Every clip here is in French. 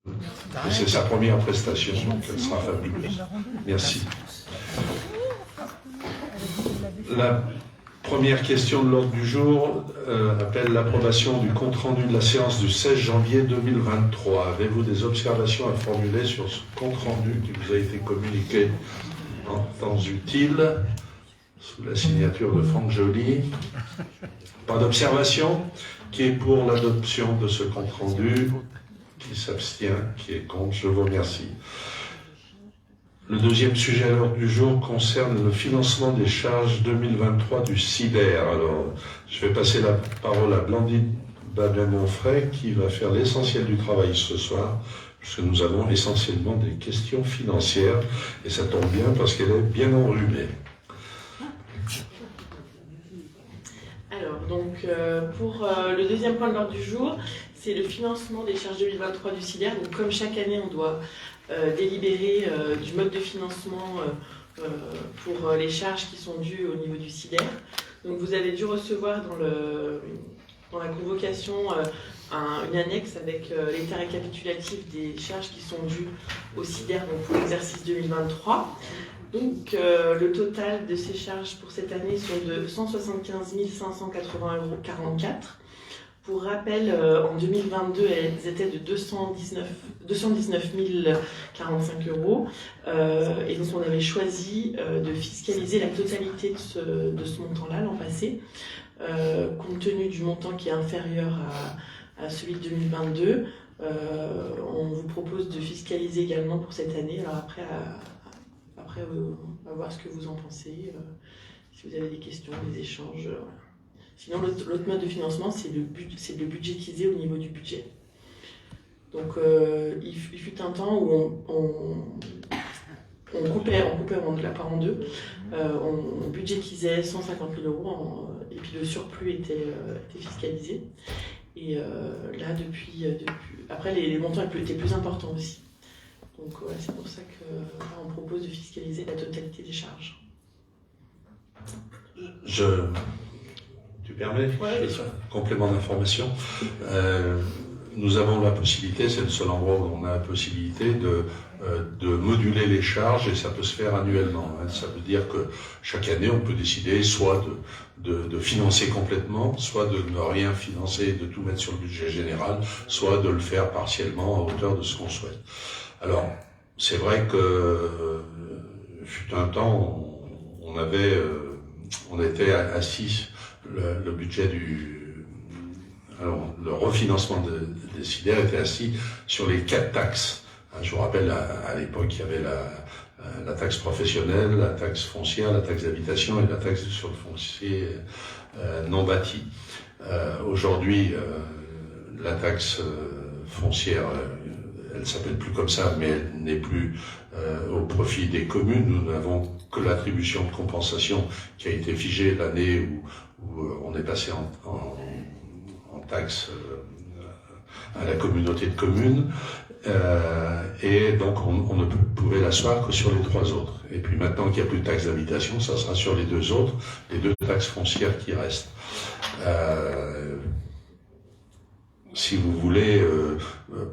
Et c'est sa première prestation, donc elle sera fabuleuse. Merci. La première question de l'ordre du jour appelle l'approbation du compte-rendu de la séance du 16 janvier 2023. Avez-vous des observations à formuler sur ce compte-rendu qui vous a été communiqué en temps utile, sous la signature de Franck Joly? Pas d'observation? Qui est pour l'adoption de ce compte-rendu? Qui s'abstient? Qui est contre? Je vous remercie. Le deuxième sujet à l'ordre du jour concerne le financement des charges 2023 du SIDER. Alors, je vais passer la parole à Blandine Babin-Monfray qui va faire l'essentiel du travail ce soir, puisque nous avons essentiellement des questions financières, et ça tombe bien parce qu'elle est bien enrhumée. Alors, donc, pour le deuxième point de l'ordre du jour, c'est le financement des charges 2023 du SIDER. Donc, comme chaque année, on doit délibérer du mode de financement pour les charges qui sont dues au niveau du SIDER. Donc, vous avez dû recevoir dans la convocation une annexe avec l'état récapitulatif des charges qui sont dues au SIDER pour l'exercice 2023. Donc, le total de ces charges pour cette année sont de 175 580,44 €. Pour rappel, en 2022, elles étaient de 219 045 €. Et donc, on avait choisi de fiscaliser la totalité de ce montant-là l'an passé, compte tenu du montant qui est inférieur à celui de 2022. On vous propose de fiscaliser également pour cette année. Alors après, on va voir ce que vous en pensez, si vous avez des questions, des échanges. Voilà. Sinon, l'autre mode de financement, c'est de le budgétiser au niveau du budget. Donc, il fut un temps où on coupait la part en deux. On budgétisait 150 000 €, et puis le surplus était fiscalisé. Et là, après, les montants étaient plus importants aussi. Donc, voilà, c'est pour ça qu'on propose de fiscaliser la totalité des charges. Tu permets? Oui, bien sûr. Complément d'information. Nous avons la possibilité, c'est le seul endroit où on a la possibilité de moduler les charges, et ça peut se faire annuellement. Ça veut dire que chaque année, on peut décider soit de financer complètement, soit de ne rien financer et de tout mettre sur le budget général, soit de le faire partiellement à hauteur de ce qu'on souhaite. Alors, c'est vrai que fut un temps, on était assis, le budget le refinancement des SIDER était assis sur les 4 taxes. Je vous rappelle, à l'époque, il y avait la taxe professionnelle, la taxe foncière, la taxe d'habitation et la taxe sur le foncier non bâti. Aujourd'hui, la taxe foncière, elle s'appelle plus comme ça, mais elle n'est plus au profit des communes. Nous n'avons que l'attribution de compensation qui a été figée l'année où on est passé en taxe à la communauté de communes. Et donc on ne pouvait l'asseoir que sur les 3 autres. Et puis maintenant qu'il n'y a plus de taxe d'habitation, ça sera sur les 2 autres, les 2 taxes foncières qui restent. Si vous voulez,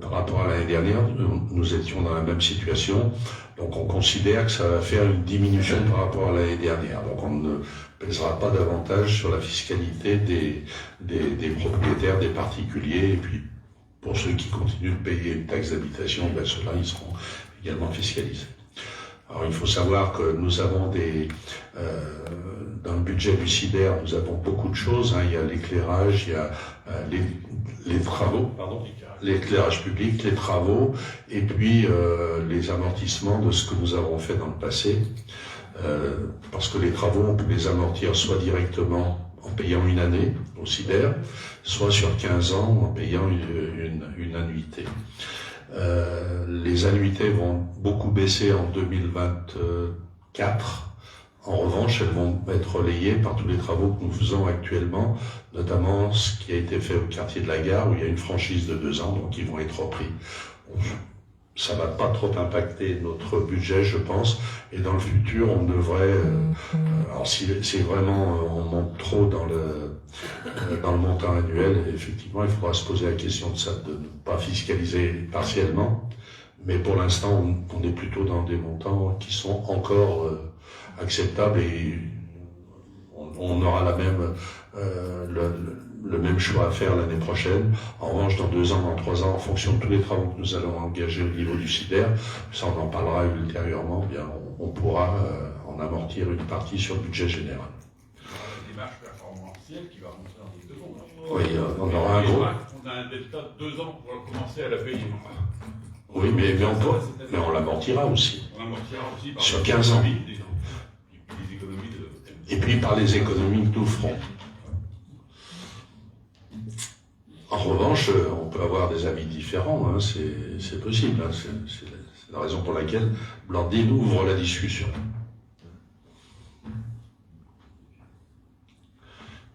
par rapport à l'année dernière, nous étions dans la même situation. Donc on considère que ça va faire une diminution par rapport à l'année dernière. Donc on ne pèsera pas davantage sur la fiscalité des propriétaires, des particuliers. Et puis pour ceux qui continuent de payer une taxe d'habitation, ceux-là, ils seront également fiscalisés. Alors il faut savoir que nous avons dans le budget du SIDER, nous avons beaucoup de choses. Il y a l'éclairage, il y a les travaux, l'éclairage public, les travaux, et puis les amortissements de ce que nous avons fait dans le passé. Parce que les travaux, on peut les amortir soit directement en payant une année au SIDER, soit sur 15 ans en payant une annuité. Les annuités vont beaucoup baisser en 2024. En revanche, elles vont être relayées par tous les travaux que nous faisons actuellement, notamment ce qui a été fait au quartier de la Gare, où il y a une franchise de 2 ans, donc ils vont être repris. ça va pas trop impacter notre budget, je pense. Et dans le futur, on devrait, alors si vraiment on monte trop dans le montant annuel, effectivement, il faudra se poser la question de ça, de ne pas fiscaliser partiellement. Mais pour l'instant, on est plutôt dans des montants qui sont encore acceptables et on aura le même choix à faire l'année prochaine. En revanche, dans 2 ans, dans 3 ans, en fonction de tous les travaux que nous allons engager au niveau du CIDER, ça on en parlera ultérieurement, bien on pourra en amortir une partie sur le budget général. La démarche performantielle qui va rentrer en ligne de compte. Oui, on aura un gros. On a un delta de 2 ans pour commencer à la payer. Oui, mais on l'amortira aussi. On l'amortira aussi par sur 15 ans. Les économies de... Et puis par les économies que nous ferons. En revanche, on peut avoir des avis différents, hein, c'est possible. Hein, c'est la raison pour laquelle Blandine ouvre la discussion.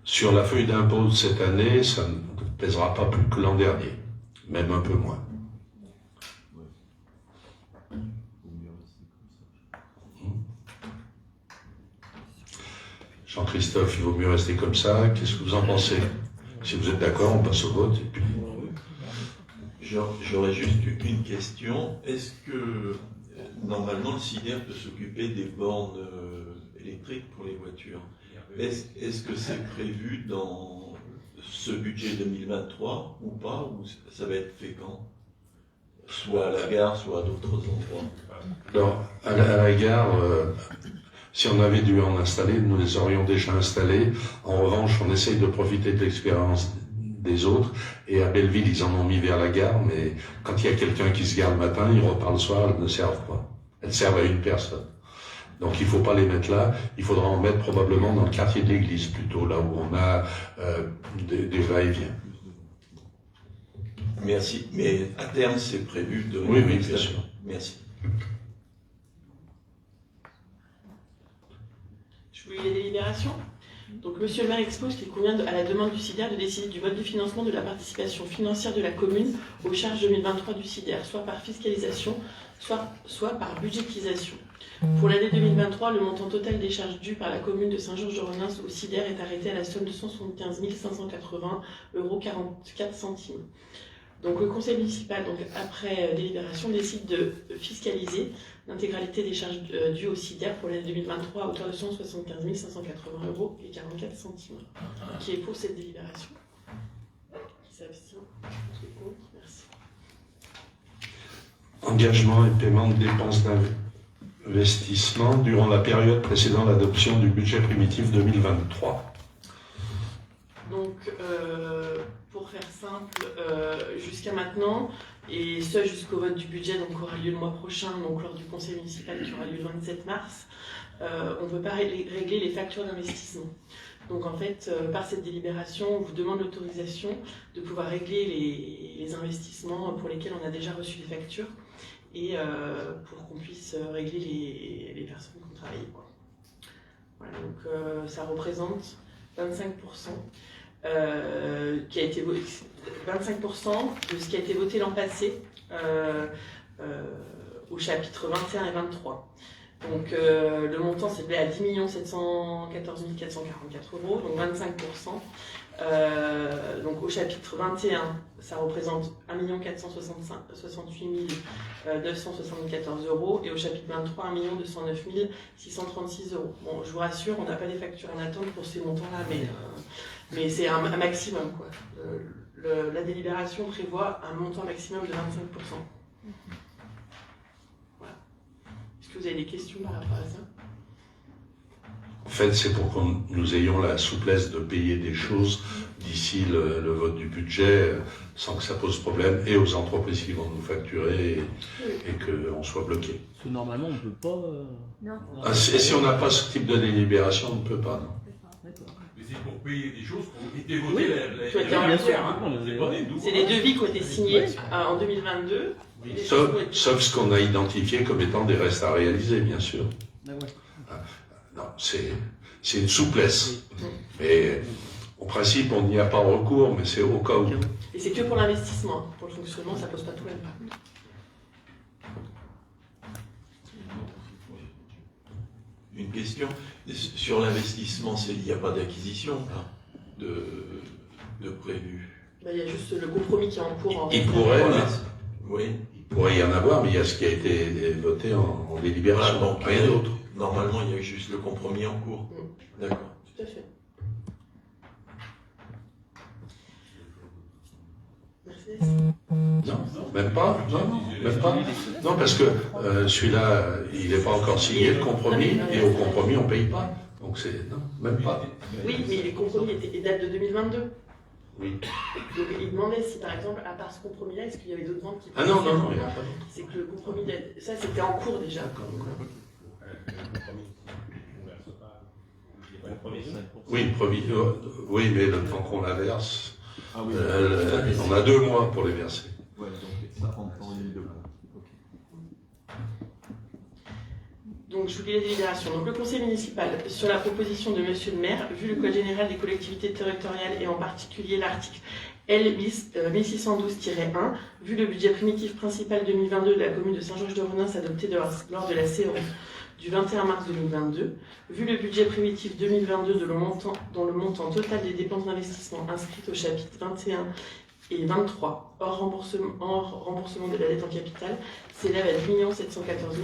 Sur la feuille d'impôt de cette année, ça ne pèsera pas plus que l'an dernier, même un peu moins. Jean-Christophe, il vaut mieux rester comme ça. Qu'est-ce que vous en pensez? Si vous êtes d'accord, on passe au vote. Et puis... J'aurais juste une question. Est-ce que normalement le CIDER peut s'occuper des bornes électriques pour les voitures? Est-ce que c'est prévu dans ce budget 2023 ou pas? Ou ça va être fait quand? Soit à la gare, soit à d'autres endroits. Alors, à la gare, si on avait dû en installer, nous les aurions déjà installés. En revanche, on essaye de profiter de l'expérience des autres. Et à Belleville, ils en ont mis vers la gare, mais quand il y a quelqu'un qui se gare le matin, il repart le soir, elles ne servent pas. Elles servent à une personne. Donc il ne faut pas les mettre là, il faudra en mettre probablement dans le quartier de l'église, plutôt, là où on a des va-et-vient. Merci. Mais à terme, c'est prévu de... Oui, bien sûr. Merci. Je vous lis les délibérations. Donc, Monsieur le maire expose qu'il convient, à la demande du CIDER, de décider du mode de financement de la participation financière de la commune aux charges 2023 du CIDER, soit par fiscalisation, soit par budgétisation. Pour l'année 2023, le montant total des charges dues par la commune de Saint-Georges-de-Renins au CIDER est arrêté à la somme de 175 580,44 €. Donc le conseil municipal, donc, après délibération, décide de fiscaliser l'intégralité des charges dues au CIDER pour l'année 2023 à hauteur de 175 580,44 €. Qui est pour cette délibération? Qui s'abstient? Qui est contre? Merci. Engagement et paiement de dépenses d'investissement durant la période précédant l'adoption du budget primitif 2023. Donc, pour faire simple, jusqu'à maintenant, et ce jusqu'au vote du budget, donc, qui aura lieu le mois prochain, donc lors du conseil municipal qui aura lieu le 27 mars, on ne peut pas régler les factures d'investissement. Donc en fait, par cette délibération, on vous demande l'autorisation de pouvoir régler les investissements pour lesquels on a déjà reçu les factures et pour qu'on puisse régler les personnes qui ont travaillé, quoi. Voilà, donc ça représente 25%. Qui a été 25% de ce qui a été voté l'an passé au chapitre 21 et 23. Donc le montant s'élevait à 10 714 444 €, donc 25%. Donc au chapitre 21, ça représente 1 468 974 € et au chapitre 23, 1 209 636 €. Bon, je vous rassure, on n'a pas des factures en attente pour ces montants-là, mais c'est un maximum, quoi. La délibération prévoit un montant maximum de 25%. Voilà. Est-ce que vous avez des questions par rapport à ça? En fait, c'est pour que nous ayons la souplesse de payer des choses d'ici le vote du budget, sans que ça pose problème, et aux entreprises qui vont nous facturer, et qu'on soit bloqué. Parce que normalement, on ne peut pas... Non. Ah, si on n'a pas ce type de délibération, on ne peut pas, non. D'accord. Mais c'est pour payer des choses qui ont été votées bien sûr. C'est les devis qui ont été signés en 2022. Sauf ce qu'on a identifié comme étant des restes à réaliser, bien sûr. Ah ouais. Non, c'est une souplesse. Et au principe, on n'y a pas recours, mais c'est au cas où. Et c'est que pour l'investissement. Pour le fonctionnement, ça ne pose pas de problème. question. Sur l'investissement, il n'y a pas d'acquisition là, de prévu. Bah, il y a juste le compromis qui est en cours. Il pourrait, Voilà. Oui. il pourrait y en avoir, mais il y a ce qui a été voté en délibération, Voilà, donc, rien d'autre. Normalement, il y a juste le compromis en cours. D'accord. Tout à fait. Mercedes. Non, même pas. Non, même pas. Non, parce que celui-là, il n'est pas encore signé, le compromis, et au compromis, on ne paye pas. Donc c'est... Non, même pas. Oui, mais les compromis datent de 2022. Oui. Donc il demandait si, par exemple, à part ce compromis-là, est-ce qu'il y avait d'autres ventes qui Ah non, non, non, il n'y a pas d'autre. C'est que le compromis, ça c'était en cours déjà. Oui, promis, oui, mais le temps qu'on la verse, Ah oui, on a 2 mois pour les verser. ouais, donc ça rentre en ligne de compte. Ok. Donc je vous lis la délibération. Donc le conseil municipal, sur la proposition de monsieur le maire, vu le code général des collectivités territoriales et en particulier l'article L 1612-1, vu le budget primitif principal 2022 de la commune de Saint-Georges-de-Renins adopté lors de la séance du 21 mars 2022, vu le budget primitif 2022 dont le montant total des dépenses d'investissement inscrites au chapitre 21 et 23, hors remboursement de la dette en capital, s'élève à 10 714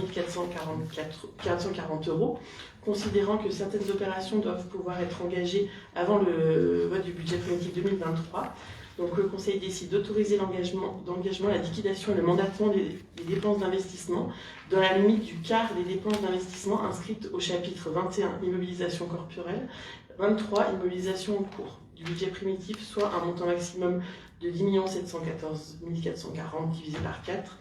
440 €, considérant que certaines opérations doivent pouvoir être engagées avant le vote du budget primitif 2023. Donc le Conseil décide d'autoriser l'engagement, la liquidation et le mandatement des dépenses d'investissement dans la limite du quart des dépenses d'investissement inscrites au chapitre 21, immobilisation corporelle, 23, immobilisation en cours du budget primitif, soit un montant maximum de 10 714 440 divisé par 4,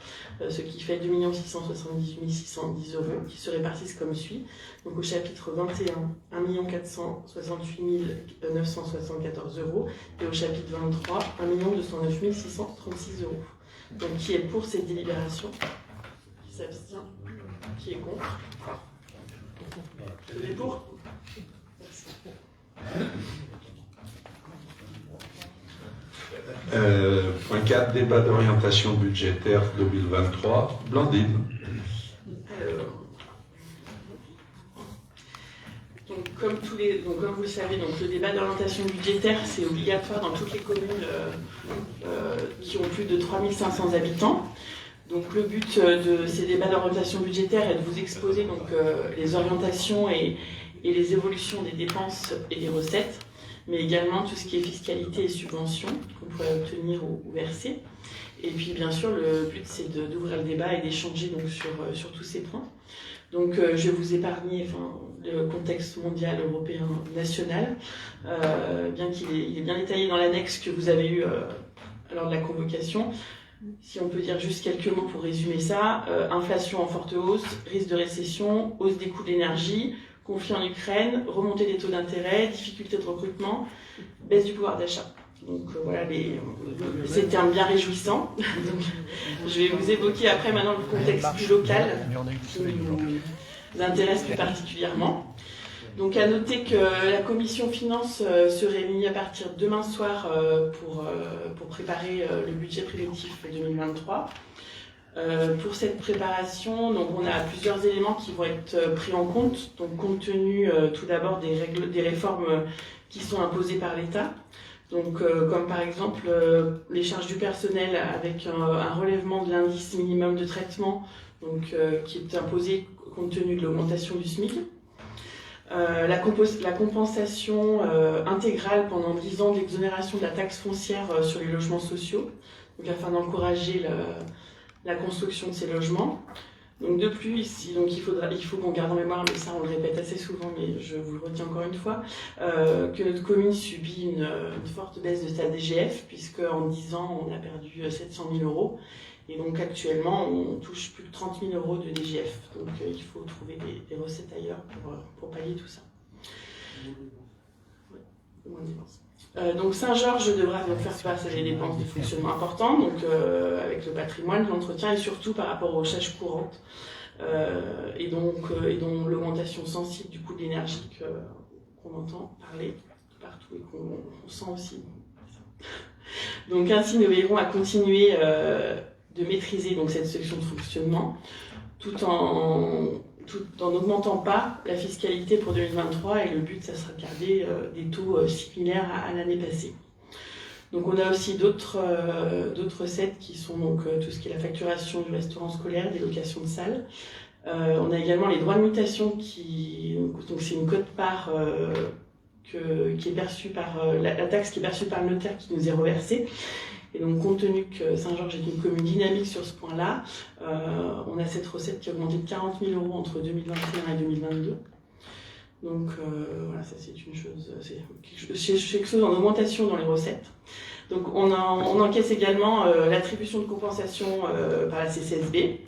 ce qui fait 2 678 610 €, qui se répartissent comme suit. Donc au chapitre 21, 1 468 974 €, et au chapitre 23, 1 209 636 €. Donc qui est pour cette délibération? Qui s'abstient? Qui est contre? Qui est pour? Merci. Point 4, débat d'orientation budgétaire 2023. Blandine. Donc, comme vous le savez, le débat d'orientation budgétaire, c'est obligatoire dans toutes les communes qui ont plus de 3500 habitants. Donc le but de ces débats d'orientation budgétaire est de vous exposer les orientations et les évolutions des dépenses et des recettes, mais également tout ce qui est fiscalité et subventions qu'on pourrait obtenir ou verser. Et puis bien sûr, le but c'est d'ouvrir le débat et d'échanger sur tous ces points. Donc je vais vous épargner le contexte mondial, européen, national, bien qu'il est bien détaillé dans l'annexe que vous avez eu lors de la convocation. Si on peut dire juste quelques mots pour résumer ça, inflation en forte hausse, risque de récession, hausse des coûts de l'énergie, conflit en Ukraine, remontée des taux d'intérêt, difficultés de recrutement, baisse du pouvoir d'achat. Donc voilà, c'est un bien réjouissant. Donc, je vais vous évoquer après maintenant le contexte plus local qui nous intéresse plus particulièrement. Donc à noter que la commission finance se réunit à partir de demain soir pour préparer le budget préventif 2023. Pour cette préparation, donc on a plusieurs éléments qui vont être pris en compte. Donc compte tenu tout d'abord des réformes qui sont imposées par l'État. Donc comme par exemple les charges du personnel avec un relèvement de l'indice minimum de traitement, donc qui est imposé compte tenu de l'augmentation du SMIC. La compensation intégrale pendant 10 ans d'exonération de la taxe foncière sur les logements sociaux, donc afin d'encourager la construction de ces logements. Donc de plus, ici, il faut qu'on garde en mémoire, mais ça on le répète assez souvent, mais je vous le redis encore une fois, que notre commune subit une forte baisse de sa DGF, puisque en 10 ans on a perdu 700 000 €. Et donc actuellement, on touche plus de 30 000 € de DGF. Donc il faut trouver des recettes ailleurs pour pallier tout ça. Donc Saint-Georges devra donc faire face à des dépenses de fonctionnement importantes, donc avec le patrimoine, l'entretien et surtout par rapport aux charges courantes, et dont l'augmentation sensible du coût de l'énergie qu'on entend parler partout et qu'on sent aussi. Donc ainsi, nous veillerons à continuer de maîtriser donc cette section de fonctionnement. tout en n'augmentant pas la fiscalité pour 2023, et le but, ça sera de garder des taux similaires à l'année passée. Donc on a aussi d'autres recettes qui sont donc tout ce qui est la facturation du restaurant scolaire, des locations de salles. On a également les droits de mutation donc c'est une quote-part qui est perçue par la taxe qui est perçue par le notaire qui nous est reversée. Et donc compte tenu que Saint-Georges est une commune dynamique sur ce point-là, on a cette recette qui a augmenté de 40 000 € entre 2021 et 2022. Donc voilà, ça c'est une chose, c'est quelque chose en augmentation dans les recettes. Donc on encaisse également l'attribution de compensation par la CCSB.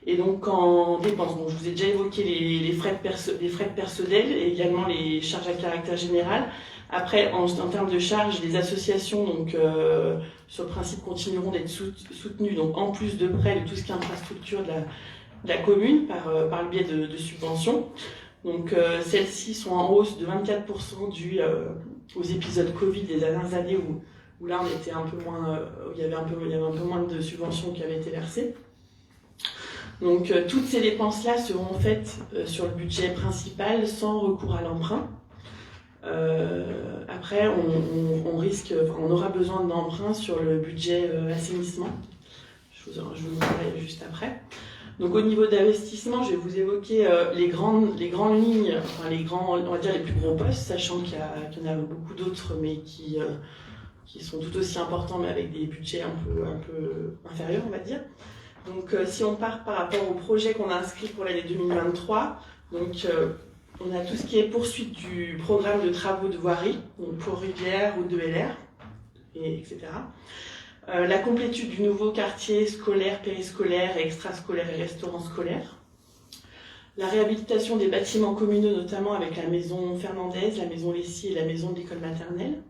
Et donc en dépenses, je vous ai déjà évoqué les frais de personnel et également les charges à caractère général. Après, en termes de charges, les associations, donc sur le principe, continueront d'être soutenues, donc en plus de près de tout ce qui est infrastructure de la commune par le biais de subventions. Donc celles-ci sont en hausse de 24% dû aux épisodes Covid des dernières années où là on était un peu moins, il y avait un peu moins de subventions qui avaient été versées. Donc toutes ces dépenses-là seront faites sur le budget principal sans recours à l'emprunt. Après, on aura besoin d'emprunt sur le budget assainissement. Je vous en parlerai juste après. Donc au niveau d'investissement, je vais vous évoquer les grandes lignes, enfin on va dire les plus gros postes, sachant qu'il y en a beaucoup d'autres, mais qui sont tout aussi importants, mais avec des budgets un peu inférieurs, on va dire. Donc si on part par rapport au projet qu'on a inscrit pour l'année 2023, donc on a tout ce qui est poursuite du programme de travaux de voirie, donc pour Rivière, route de LR, etc. La complétude du nouveau quartier scolaire, périscolaire, extrascolaire et restaurant scolaire. La réhabilitation des bâtiments communaux, notamment avec la maison Fernandez, la maison Lessy et la maison de l'école maternelle.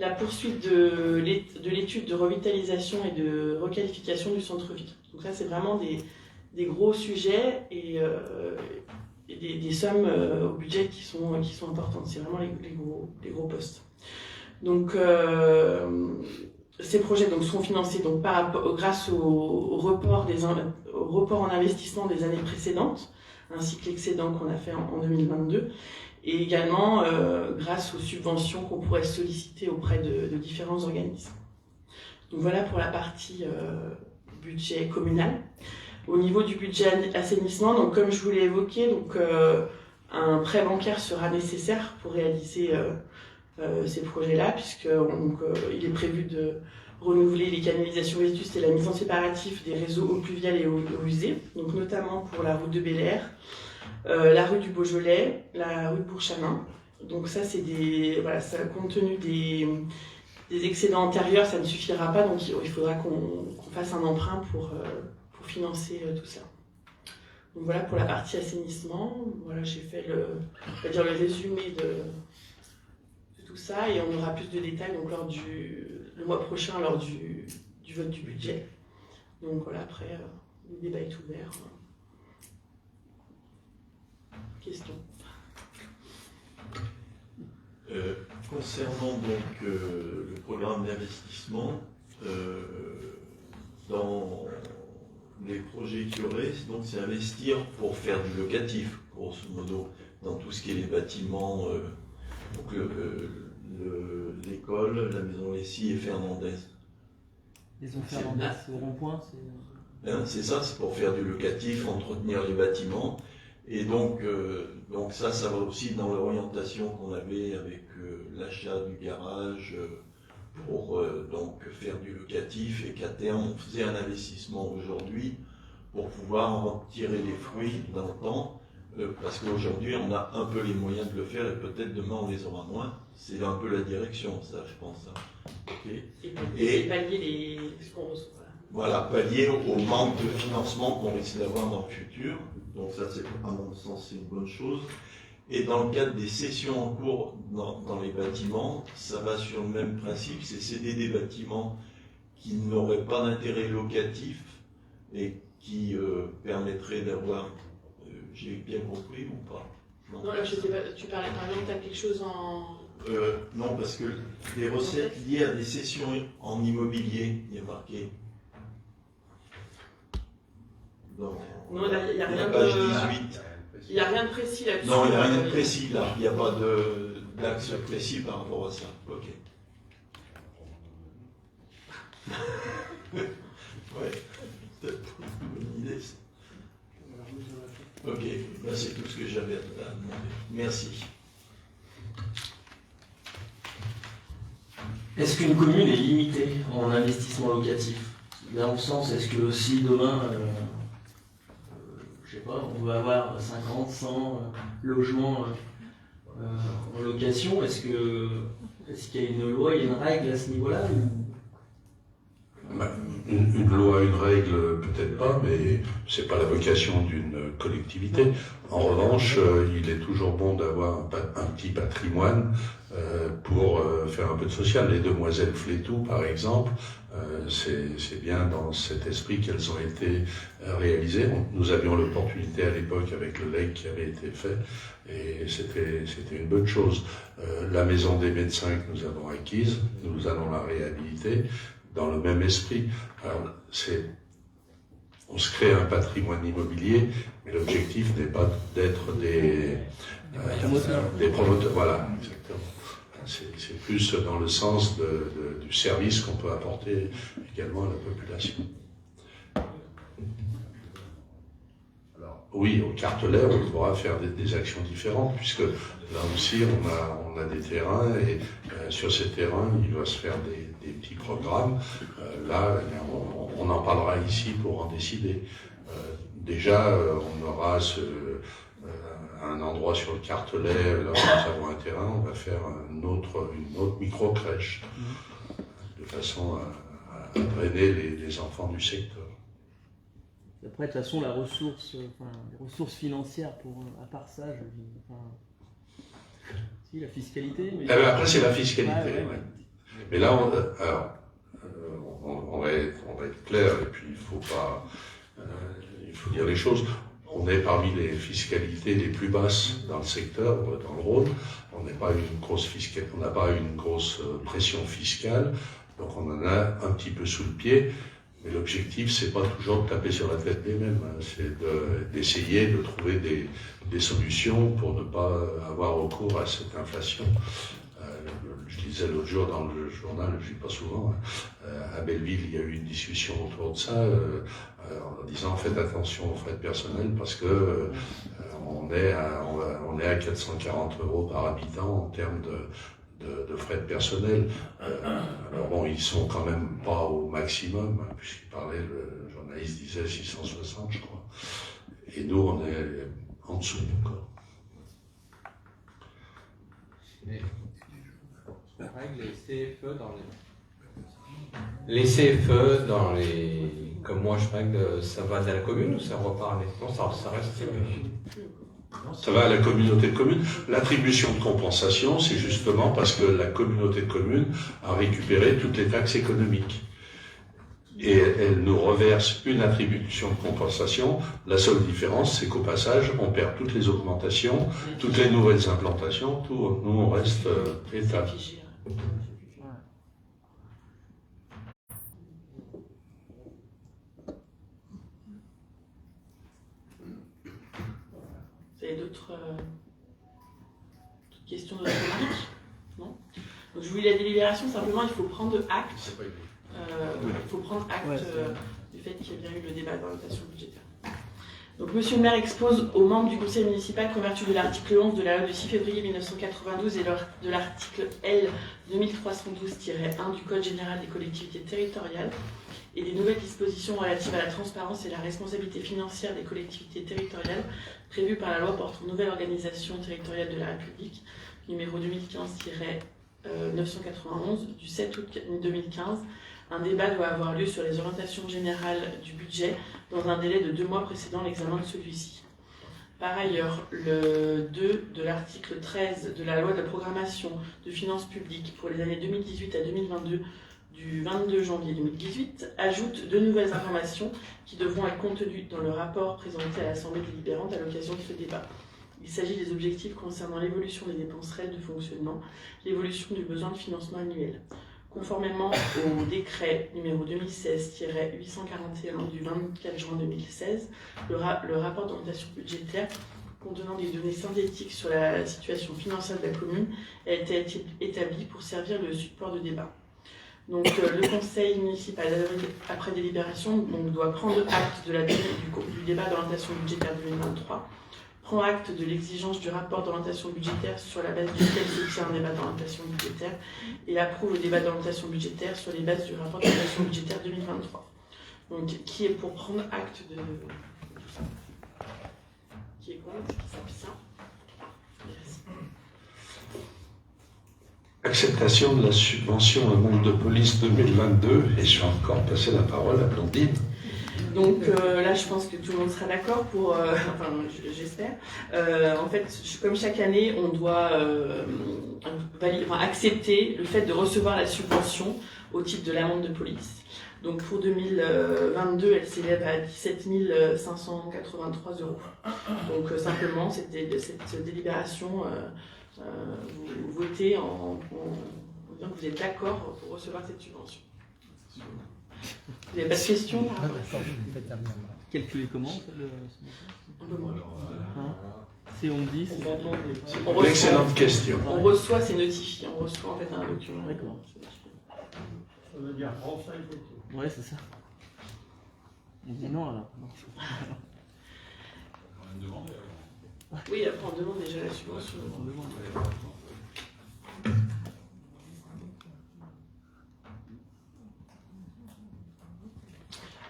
La poursuite de l'étude de revitalisation et de requalification du centre-ville. Donc ça, c'est vraiment des gros sujets et des sommes au budget qui sont importantes. C'est vraiment les gros postes. Donc ces projets seront financés grâce au report en investissement des années précédentes, ainsi que l'excédent qu'on a fait en 2022, et également grâce aux subventions qu'on pourrait solliciter auprès de différents organismes. Donc voilà pour la partie budget communal. Au niveau du budget assainissement, donc comme je vous l'ai évoqué, un prêt bancaire sera nécessaire pour réaliser ces projets-là, puisqu'il est prévu de renouveler les canalisations vétustes et la mise en séparatif des réseaux eau pluviale et eau usée, donc notamment pour la route de Bel-Air, la rue du Beaujolais, la rue de Bourg-Chamin. Donc ça, compte tenu des excédents antérieurs, ça ne suffira pas, donc il faudra qu'on fasse un emprunt pour financer tout ça. Donc voilà pour la partie assainissement. Voilà, j'ai fait le résumé de tout ça, et on aura plus de détails donc le mois prochain lors du vote du budget. Donc voilà, après le débat est ouvert. Questions? Concernant donc le programme d'investissement, dans les projets qu'il y aurait, donc c'est investir pour faire du locatif, grosso modo, dans tout ce qui est les bâtiments, donc l'école, la maison Lessy et Fernandez. Maison Fernandez au rond-point, c'est ça, c'est pour faire du locatif, entretenir les bâtiments. Et donc ça va aussi dans l'orientation qu'on avait avec l'achat du garage pour donc faire du locatif, et qu'à terme on faisait un investissement aujourd'hui pour pouvoir en tirer les fruits dans le temps, parce qu'aujourd'hui on a un peu les moyens de le faire et peut-être demain on les aura moins. C'est un peu la direction, ça, je pense. Okay. Et pallier ce qu'on reçoit. Voilà, pallier au manque de financement qu'on risque d'avoir dans le futur. Donc ça, c'est, à mon sens, c'est une bonne chose. Et dans le cadre des cessions en cours dans les bâtiments, ça va sur le même principe, c'est céder des bâtiments qui n'auraient pas d'intérêt locatif et qui permettraient d'avoir... j'ai bien compris ou pas? Non, là, je sais pas, tu parlais par exemple, tu as quelque chose en... non, parce que les recettes liées à des cessions en immobilier, il y a marqué. Dans... Non, il n'y a rien page de... 18. Il n'y a rien de précis là-dessus. Non, il n'y a rien de précis là. Il n'y a pas d'axe précis par rapport à ça. Ok. Ouais. Peut-être une bonne idée. Ça. Ok. Ben, c'est tout ce que j'avais à demander. Merci. Est-ce qu'une commune est limitée en investissement locatif? Dans le sens, est-ce que si demain, je sais pas, on veut avoir 50, 100 logements en location, est-ce qu'il y a une loi, il y a une règle à ce niveau-là Bah, une loi, une règle, peut-être pas, mais c'est pas la vocation d'une collectivité. En revanche, il est toujours bon d'avoir un petit patrimoine pour faire un peu de social. Les demoiselles Flétou, par exemple, c'est bien dans cet esprit qu'elles ont été réalisées. Nous avions l'opportunité à l'époque avec le legs qui avait été fait, et c'était une bonne chose. La maison des médecins que nous avons acquise, nous allons la réhabiliter dans le même esprit. Alors, on se crée un patrimoine immobilier, mais l'objectif n'est pas d'être des promoteurs. Voilà, exactement. C'est plus dans le sens du service qu'on peut apporter également à la population. Alors, oui, au Cartelet, on pourra faire des actions différentes, puisque là aussi, on a des terrains, et sur ces terrains, il va se faire des petits programmes. Là, on en parlera ici pour en décider. Déjà, on aura un endroit sur le Cartelet, là où nous avons un terrain, on va faire une autre micro-crèche, de façon à drainer les enfants du secteur. Après, de toute façon, les ressources financières, à part ça, si, la fiscalité. Mais... Après, c'est la fiscalité. Ouais. Ouais. Mais là, on va être clair, et puis il faut dire les choses. On est parmi les fiscalités les plus basses dans le secteur, dans le Rhône. On n'a pas une grosse pression fiscale, donc on en a un petit peu sous le pied. Mais l'objectif, c'est pas toujours de taper sur la tête des mêmes, hein. C'est d'essayer de trouver des solutions pour ne pas avoir recours à cette inflation. Je lisais l'autre jour dans le journal, je ne lis pas souvent, à Belleville, il y a eu une discussion autour de ça, en disant faites attention aux frais personnels parce que on est à 440 € par habitant en termes de frais de personnel. Alors bon, ils sont quand même pas au maximum, hein, puisqu'il parlait, le journaliste disait 660, je crois. Et nous, on est en dessous encore. Mais, les CFE dans les... Comme moi, je règle, ça va à la commune ou ça repart à l'État? Non, ça reste... Ça va à la communauté de communes. L'attribution de compensation, c'est justement parce que la communauté de communes a récupéré toutes les taxes économiques. Et elle nous reverse une attribution de compensation. La seule différence, c'est qu'au passage, on perd toutes les augmentations, toutes les nouvelles implantations, tout. Nous, on reste État. Vous avez d'autres questions de votre remarque? Non? Donc je vous lis la délibération, simplement il faut prendre acte. Il faut prendre acte du fait qu'il y a bien eu le débat d'orientation budgétaire. Donc Monsieur le maire expose aux membres du conseil municipal qu'en vertu de l'article 11 de la loi du 6 février 1992 et de l'article L 2312-1 du Code général des collectivités territoriales et des nouvelles dispositions relatives à la transparence et la responsabilité financière des collectivités territoriales prévues par la loi portant nouvelle organisation territoriale de la République, numéro 2015-991 du 7 août 2015, un débat doit avoir lieu sur les orientations générales du budget dans un délai de 2 mois précédant l'examen de celui-ci. Par ailleurs, le 2 de l'article 13 de la loi de programmation de finances publiques pour les années 2018 à 2022 du 22 janvier 2018 ajoute 2 nouvelles informations qui devront être contenues dans le rapport présenté à l'Assemblée délibérante à l'occasion de ce débat. Il s'agit des objectifs concernant l'évolution des dépenses réelles de fonctionnement, l'évolution du besoin de financement annuel. Conformément au décret numéro 2016-841 du 24 juin 2016, le rapport d'orientation budgétaire contenant des données synthétiques sur la situation financière de la commune a été établi pour servir de support de débat. Donc, le conseil municipal, après délibération, doit prendre acte de la tenue du débat d'orientation budgétaire 2023, prend acte de l'exigence du rapport d'orientation budgétaire sur la base duquel se tient un débat d'orientation budgétaire et approuve le débat d'orientation budgétaire sur les bases du rapport d'orientation budgétaire 2023. Donc, qui est pour prendre acte de tout ça? Qui est contre? Qui s'abstient? Merci. Acceptation de la subvention à monde de police 2022, et je vais encore passer la parole à Blandine. Donc là, je pense que tout le monde sera d'accord pour, enfin, j'espère. En fait, comme chaque année, on doit accepter le fait de recevoir la subvention au titre de l'amende de police. Donc pour 2022, elle s'élève à 17 583 €. Donc simplement, cette délibération, vous votez en disant que vous êtes d'accord pour recevoir cette subvention. Vous n'avez pas de questions? Calculer comment Un peu moins. Si on dit, Excellente question. On reçoit, c'est notifié. On reçoit en fait un document. D'accord. Ça veut dire français et photo. Ouais, c'est ça. On dit non alors. Non. On va me demander alors. Oui, après on demande déjà la subvention. On demande.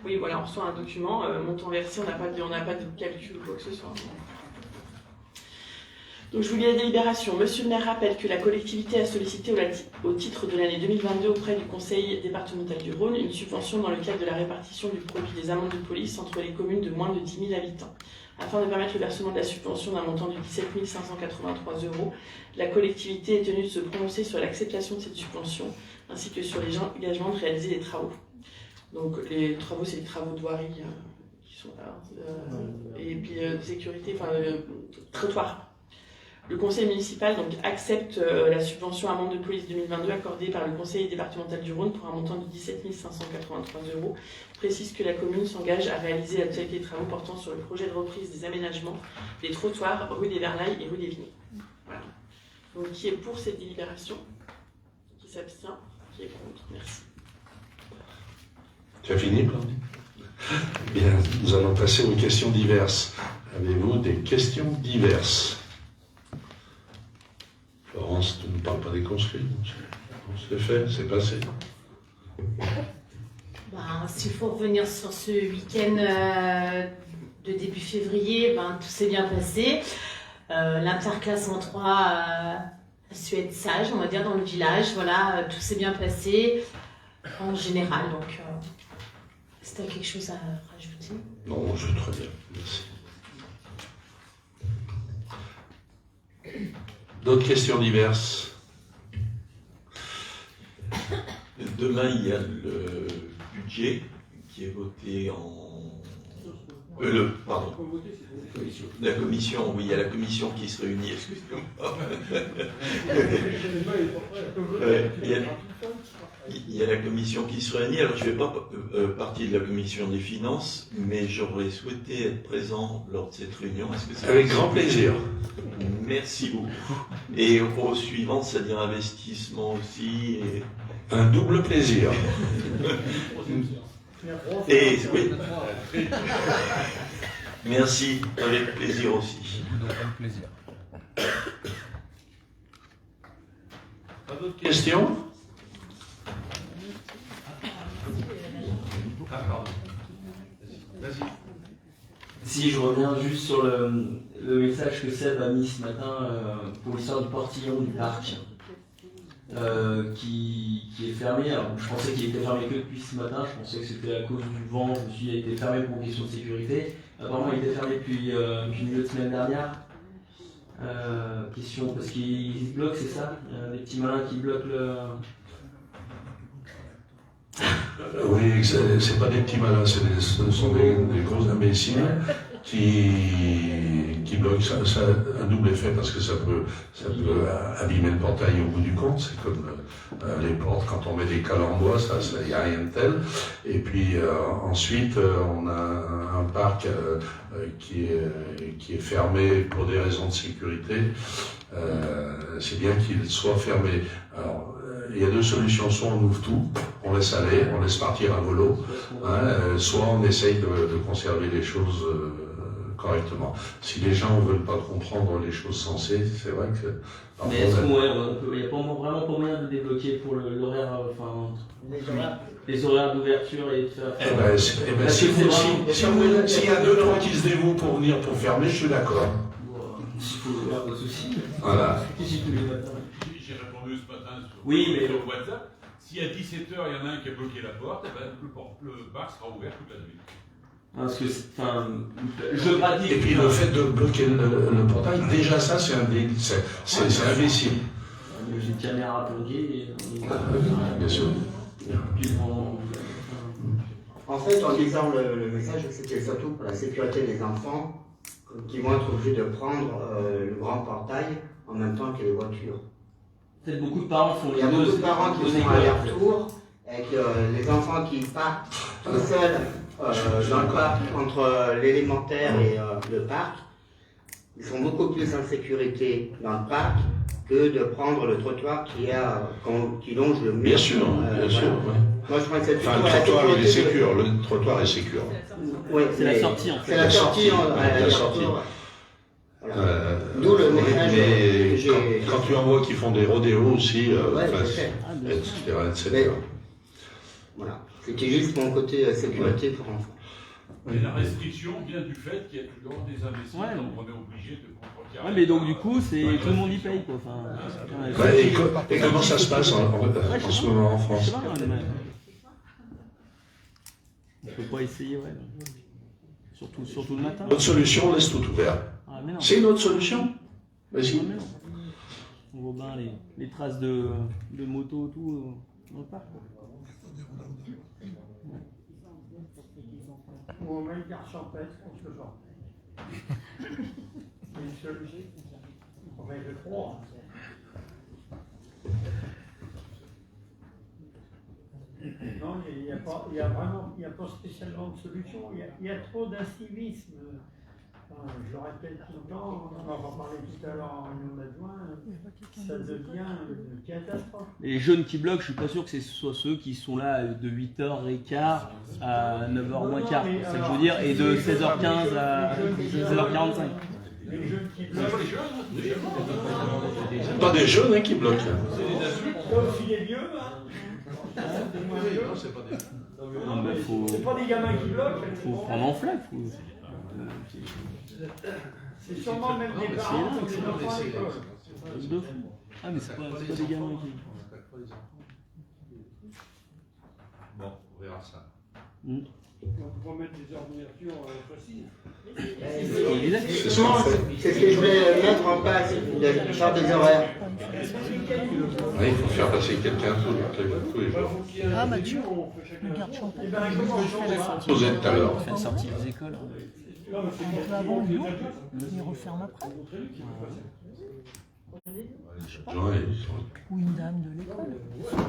Oui, voilà, on reçoit un document, montant versé, on n'a pas de calcul ou quoi que ce soit. Donc je vous lis la délibération. Monsieur le maire rappelle que la collectivité a sollicité au titre de l'année 2022 auprès du conseil départemental du Rhône une subvention dans le cadre de la répartition du produit des amendes de police entre les communes de moins de 10 000 habitants. Afin de permettre le versement de la subvention d'un montant de 17 583 €, la collectivité est tenue de se prononcer sur l'acceptation de cette subvention, ainsi que sur les engagements de réaliser des travaux. Donc les travaux, c'est les travaux de voirie qui sont là, et puis de sécurité, enfin trottoir. Le conseil municipal donc, accepte la subvention amende de police 2022 accordée par le conseil départemental du Rhône pour un montant de 17 583 €. Précise que la commune s'engage à réaliser la totalité des travaux portant sur le projet de reprise des aménagements des trottoirs rue des Verlailles et rue des Vignes. Voilà. Donc qui est pour cette délibération? Qui s'abstient? Qui est contre? Merci. Tu as fini, Blandine? Bien, nous allons passer aux questions diverses. Avez-vous des questions diverses? Florence, tu ne parles pas des conscrits. C'est fait, c'est passé. S'il faut revenir sur ce week-end de début février, tout s'est bien passé. L'interclasse en 3 a su être sage, on va dire, dans le village. Voilà, tout s'est bien passé en général. Donc, est-ce que tu as quelque chose à rajouter? Non, je vais très bien. Merci. D'autres questions diverses? Demain, il y a le budget qui est voté en... pardon. La commission, oui, il y a la commission qui se réunit, excusez-moi. Il y a la commission qui se réunit. Alors, je ne fais pas partie de la commission des finances, mais j'aurais souhaité être présent lors de cette réunion. Est-ce que c'est Avec grand plaisir. Merci beaucoup. Et au suivant, c'est-à-dire investissement aussi. Et... Un double plaisir. Et oui. Merci, avec plaisir aussi. Pas d'autres questions? Vas-y. Si je reviens juste sur le message que Seb a mis ce matin pour l'histoire du portillon du parc qui est fermé. Alors, je pensais qu'il était fermé que depuis ce matin, je pensais que c'était à cause du vent, je me suis dit qu'il était fermé pour question de sécurité. Apparemment il était fermé depuis le milieu de semaine dernière. Question parce qu'il se bloque, c'est ça? Des petits malins qui bloquent le... Oui, c'est pas des petits malins, ce sont des gros imbéciles qui bloque. Ça a un double effet parce que ça peut abîmer le portail au bout du compte. C'est comme les portes, quand on met des cales en bois, il n'y a rien de tel. Et puis ensuite, on a un parc qui est fermé pour des raisons de sécurité. C'est bien qu'il soit fermé. Alors, il y a deux solutions, soit on ouvre tout, on laisse aller, on laisse partir à volo, soit on essaye de conserver les choses correctement. Si les gens ne veulent pas comprendre les choses sensées, c'est vrai que... Mais est-ce qu'il n'y a vraiment pas moyen de débloquer pour l'horaire, les horaires d'ouverture et de faire... S'il y a 2-3 qui se dévouent pour venir pour fermer, je suis d'accord. Pas de souci. Voilà. J'ai répondu ce matin sur WhatsApp. Si à 17h il y en a un qui a bloqué la porte, eh ben, le bar sera ouvert toute la nuit. Parce que, je pratique. Et puis le fait de bloquer le portail, déjà ça c'est imbécile. J'ai une caméra bloquée. Bien sûr. En fait, en lisant le message, c'était surtout pour la sécurité des enfants qui vont être obligés de prendre le grand portail en même temps que les voitures. Peut-être beaucoup de parents font les deux. Il y a beaucoup de parents qui font aller-retour avec les enfants qui partent tout seuls dans le parc entre l'élémentaire et le parc. Ils sont beaucoup plus en sécurité dans le parc que de prendre le trottoir qui longe le mur. Bien sûr, bien sûr. Ouais. Moi, je crois que c'est le trottoir il est sécure. Le trottoir est sécure. Oui, c'est la sortie en fait. C'est la sortie. La sortie. Voilà. D'où le message. Quand tu en vois qui font des rodéos aussi, etc. Voilà. C'était juste mon côté sécurité pour enfants. Et la restriction vient du fait qu'il y a toujours des imbéciles, donc on est obligé de contrecarrer. Ouais, mais donc du coup, c'est tout le monde y paye quoi. Enfin, et comment ça se passe en ce moment en France? On peut pas essayer, ouais. Surtout le matin. Notre solution, on laisse tout ouvert. Ah, mais non. C'est une autre solution? Vas-y. Ah, on voit bien les traces de moto, tout dans le parc. Ou on met une garde champêtre contre le genre. C'est une solution. On met le froid. Non, il n'y a pas spécialement de solution. Il y a trop d'incivisme. Je le répète tout le temps, on en va parler tout à l'heure en réunion d'adjoint, ça devient une catastrophe. Les jeunes qui bloquent, je suis pas sûr que ce soit ceux qui sont là de 8h15 à 9h moins quart, c'est ça que je veux dire, et de 16h15 à 16h45. Les jeunes qui bloquent. Pas des jeunes qui bloquent. Sauf si les vieux, des moins vieux. C'est pas des gamins qui bloquent. Faut prendre en flag. C'est sûrement même des parents qui ont des enfants à l'école. Ah mais c'est pas des gamins qui... Bon, on verra ça. On peut pas mettre des heures d'ouverture faciles. C'est ce que je voulais mettre en place, de faire des horaires. Oui, il faut faire passer quelqu'un tous les jours. Ah Mathieu, le garde champêtre. Vous êtes tout à l'heure. On fait sortir les écoles. On peut avant lui, il referme après. Je sais pas. Ou une dame de l'école. Ils sont là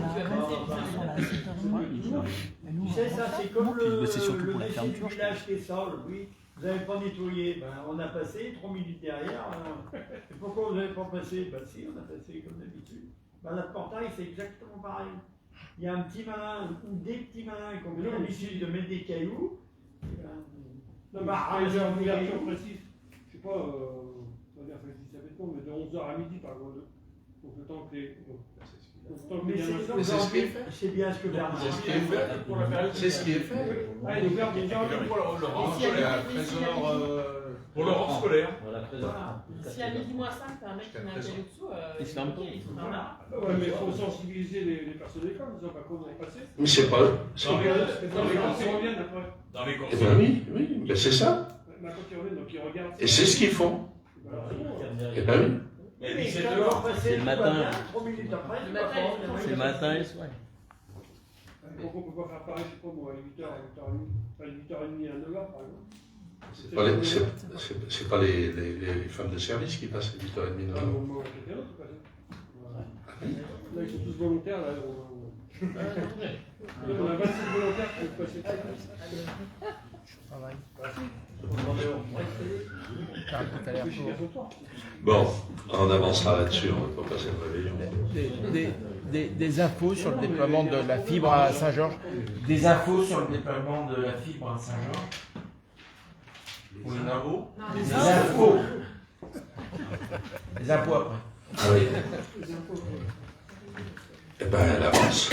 à 7h30. Tu sais, ça, c'est comme le surtout pour la fermeture. du village qui est sale. Oui, vous n'avez pas nettoyé. Ben, on a passé 3 minutes derrière. Et pourquoi vous n'avez pas passé? Ben, si, on a passé comme d'habitude. Ben, notre portail, c'est exactement pareil. Il y a un petit malin ou des petits malins qui ont bien l'habitude de mettre des cailloux. Non, mais j'ai une ouverture précise. Je sais pas, on va dire si ça fait con, mais de 11h à midi par exemple. Donc le temps que les. C'est bien ce que Bernard C'est ce qui est fait pour la période. C'est ce qui est fait. Ah, il est ouvert déjà pour le rentrée scolaire. Si à midi moins 5, t'as un mec qui met un caillou dessous, il se ferme pas. Ouais, mais il faut sensibiliser les personnes d'école, ils n'ont pas comment passer. Mais c'est pas. Dans les Eh bien oui, ben c'est ça. Et c'est ce qu'ils font. Eh bien oui. Mais 17h, c'est le matin. 3 minutes après, c'est le matin et le soir. Pourquoi on ne peut pas faire pareil, je sais pas moi, à 8h, 8h30 à 9h par exemple. C'est pas les femmes de service qui passent à 8h30 9h. Là, ils sont tous volontaires. Là. On a 26 volontaires qui peuvent passer. Bon, on avancera là-dessus, on va pas passer le réveillon. Des infos sur le déploiement de la fibre à Saint-Georges. Des infos sur le déploiement de la fibre à Saint-Georges. Ou une info. Des infos. Les impôts après. Ah oui. Eh ben, elle avance.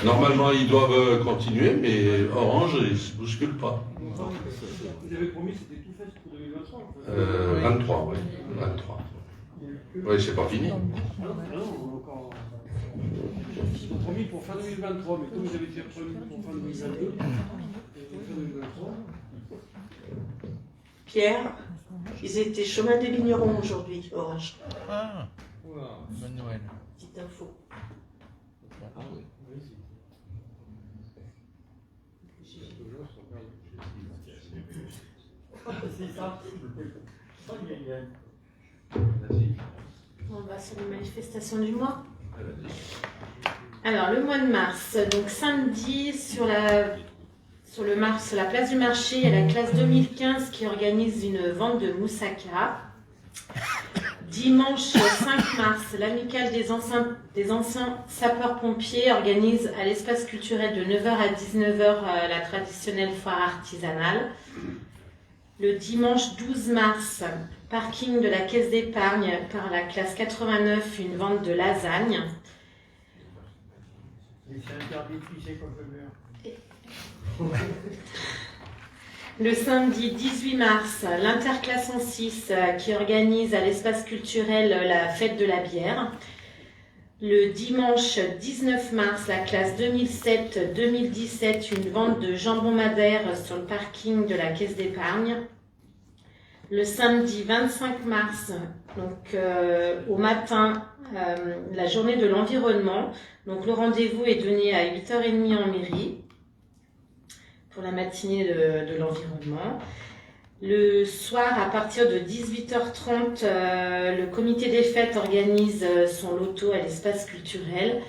Normalement, ils doivent continuer, mais Orange, ils ne se bousculent pas. Vous avez promis que c'était tout fait pour 2023. 23, oui. 23. Oui, c'est pas fini. Non, encore. Ils ont promis pour fin 2023, mais comme vous avez déjà promis pour fin 2022, fin 2023. Pierre, ils étaient chemin des vignerons aujourd'hui, Orange. Ah, bonne Noël. Petite info. Ah oui. C'est ça. On va sur les manifestations du mois. Alors, le mois de mars, donc samedi, sur la place du marché, il y a la classe 2015 qui organise une vente de moussaka. Dimanche 5 mars, l'amicale des anciens sapeurs-pompiers organise à l'espace culturel de 9h à 19h la traditionnelle foire artisanale. Le dimanche 12 mars, parking de la caisse d'épargne par la classe 89, une vente de lasagne. Mais c'est interdit de pisser quand je meurs. Le samedi 18 mars, l'interclasse en 6 qui organise à l'espace culturel la fête de la bière. Le dimanche 19 mars, la classe 2007-2017, une vente de jambon madère sur le parking de la caisse d'épargne. Le samedi 25 mars, donc au matin, la journée de l'environnement. Donc le rendez-vous est donné à 8h30 en mairie pour la matinée de l'environnement. Le soir, à partir de 18h30, le comité des fêtes organise son loto à l'espace culturel.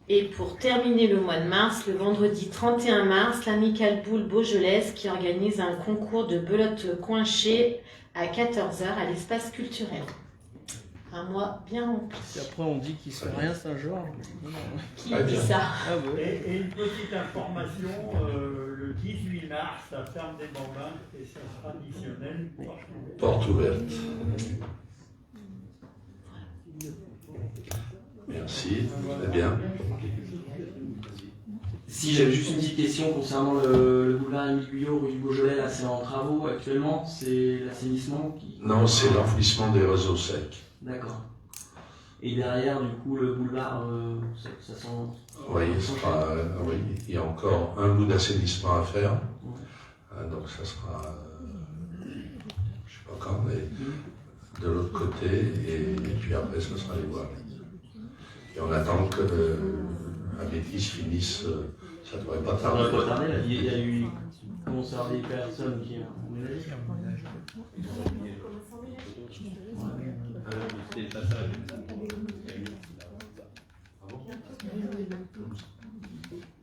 Et pour terminer le mois de mars, le vendredi 31 mars, l'amicale Boule Beaujolaise qui organise un concours de belote coinchée à 14h à l'espace culturel. Un mois bien rempli. Et après, on dit qu'il ne se fait rien Saint-Georges. Qui dit ça? Ah ouais. Et une petite information, le 18 mars, la ferme des Bambins, et c'est traditionnel. Porte ouverte. Merci, très bien. Si j'avais juste une petite question concernant le boulevard Émile Guyot, rue du Beaujolais, là c'est en travaux actuellement, c'est l'assainissement qui... Non, c'est l'enfouissement des réseaux secs. D'accord. Et derrière, du coup, le boulevard, ça sent... Oui, oui, il y a encore un bout d'assainissement à faire. Donc ça sera, je ne sais pas quand, mais de l'autre côté, et puis après ce sera les voies. Et on attend que la bêtise finisse, ça ne devrait pas tarder. Ça devrait pas tarder, il y a eu, commence à avoir des personnes qui ont emménagé. C'était le passage.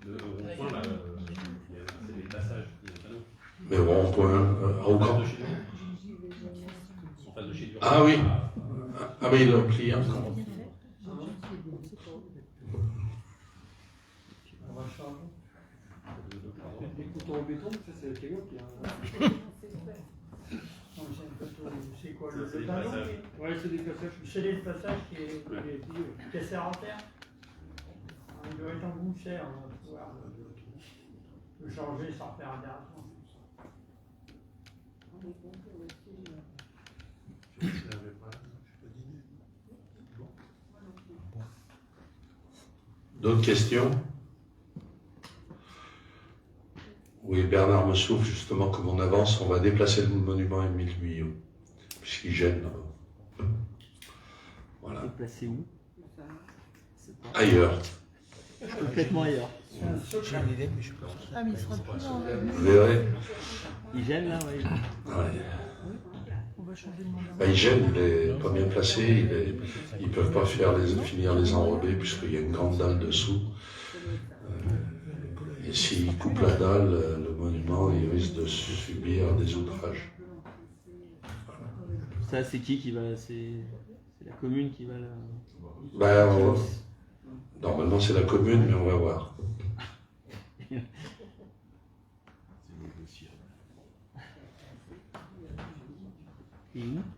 Le rond-point, là, c'est des passages. Mais rond-point, encore. Ah oui. Ah mais il l'a plié encore. On va changer. Des couteaux en béton, ça c'est le Théo qui a... C'est quoi le talon? Ouais, c'est des passages. C'est des passages qui serrent en terre. Il doit être en bout de serre, on va pouvoir le changer sans faire un dérapement. D'autres questions? Oui, Bernard me souffle justement comme on avance, on va déplacer le monument Émile Guyot, puisqu'il gêne. Voilà. Déplacer où? Ailleurs. Complètement ailleurs. J'ai une idée, mais je suis pas. Ah, mais il sera plus dans la... Vous verrez. Il gêne là, ouais. Ouais. On va changer le nom. Bah, il gêne, il est pas bien placé, ils ne peuvent pas finir les enrobés puisqu'il y a une grande dalle dessous. Et s'ils coupent la dalle, le monument il risque de subir des outrages. Ça, c'est qui va... C'est la commune qui va la... Ben, normalement c'est la commune, mais on va voir.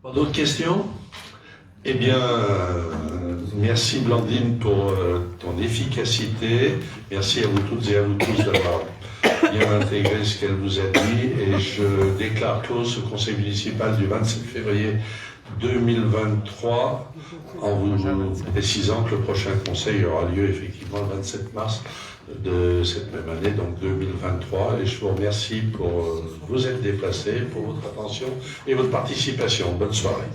Pas d'autres questions? Eh bien, merci Blandine pour ton efficacité. Merci à vous toutes et à vous tous d'avoir bien intégré ce qu'elle vous a dit. Et je déclare clos ce conseil municipal du 27 février 2023 en vous précisant que le prochain conseil aura lieu effectivement le 27 mars de cette même année, donc 2023. Et je vous remercie pour vous être déplacés, pour votre attention et votre participation. Bonne soirée.